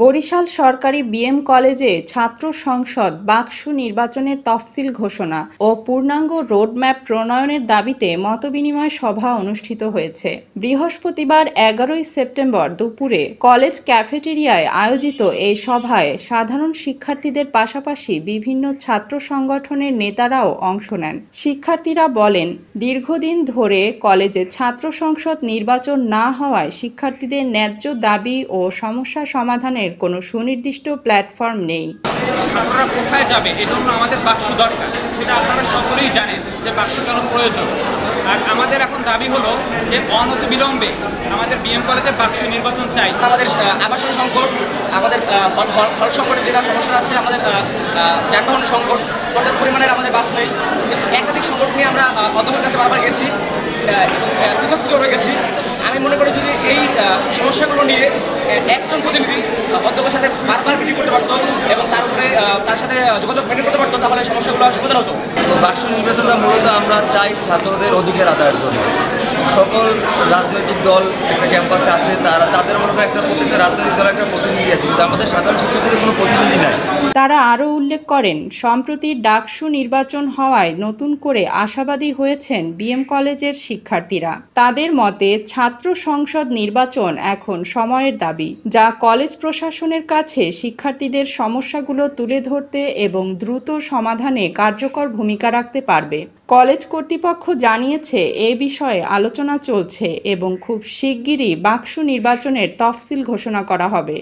বরিশাল সরকারি বিএম কলেজে ছাত্র সংসদ বাকসু নির্বাচনের তফসিল ঘোষণা ও পূর্ণাঙ্গ রোডম্যাপ প্রণয়নের দাবিতে মতবিনিময় সভা অনুষ্ঠিত হয়েছে। বৃহস্পতিবার 11 সেপ্টেম্বর দুপুরে কলেজ ক্যাফেটেরিয়ায় আয়োজিত এই সভায় সাধারণ শিক্ষার্থীদের পাশাপাশি বিভিন্ন ছাত্র সংগঠনের নেতারাও অংশ নেন। শিক্ষার্থীরা বলেন, দীর্ঘদিন ধরে কলেজে ছাত্র সংসদ নির্বাচন না হওয়ায় শিক্ষার্থীদের ন্যায্য দাবি ও সমস্যা সমাধানের কোনো সুনির্দিষ্ট প্ল্যাটফর্ম নেই। ছাত্ররা কোথায় যাবে এজন্য আমাদের বাক্সু দরকার, সেটা আপনারা সকলেই জানেন যে বাক্সু কেন প্রয়োজন। আর আমাদের এখন দাবি হলো যে অনতিবিলম্বে আমাদের বিএম কলেজে বাক্সু নির্বাচন চাই। আমাদের আবাসন সংকট, আমাদের হল সংকটের যেটা সমস্যা আছে, আমাদের যানবাহন সংকট, পর্যাপ্ত পরিমাণের আমাদের বাস নেই। কিন্তু একাধিক সংকট নিয়ে আমরা অধ্যক্ষের কাছে বারবার গেছি এবং পৃথক হয়ে গেছি। আমি মনে করি যদি এই সমস্যাগুলো নিয়ে একজন প্রতিনিধি অধ্যক্ষের সাথে বারবার মিটিং করতে পারতো এবং তার উপরে তার সাথে যোগাযোগ মেনটেন করতে পারতো, তাহলে সমস্যাগুলো সমাধান হতো। তো বাক্স নির্বাচনটা মূলত আমরা চাই ছাত্রদের অধিকার আদায়ের জন্য। সকল রাজনৈতিক দল একটা ক্যাম্পাসে আছে, তাদের মনে হয় প্রত্যেকটা রাজনৈতিক দল একটা প্রতিনিধি আছে, কিন্তু আমাদের সাধারণ শিক্ষার্থীদের কোনো প্রতিনিধি নাই। তারা আরও উল্লেখ করেন, সম্প্রতি ডাকসু নির্বাচন হওয়ায় নতুন করে আশাবাদী হয়েছেন বিএম কলেজের শিক্ষার্থীরা। তাদের মতে ছাত্র সংসদ নির্বাচন এখন সময়ের দাবি, যা কলেজ প্রশাসনের কাছে শিক্ষার্থীদের সমস্যাগুলো তুলে ধরতে এবং দ্রুত সমাধানে কার্যকর ভূমিকা রাখতে পারবে। কলেজ কর্তৃপক্ষ জানিয়েছে এ বিষয়ে আলোচনা চলছে এবং খুব শিগগিরই বাকসু নির্বাচনের তফসিল ঘোষণা করা হবে।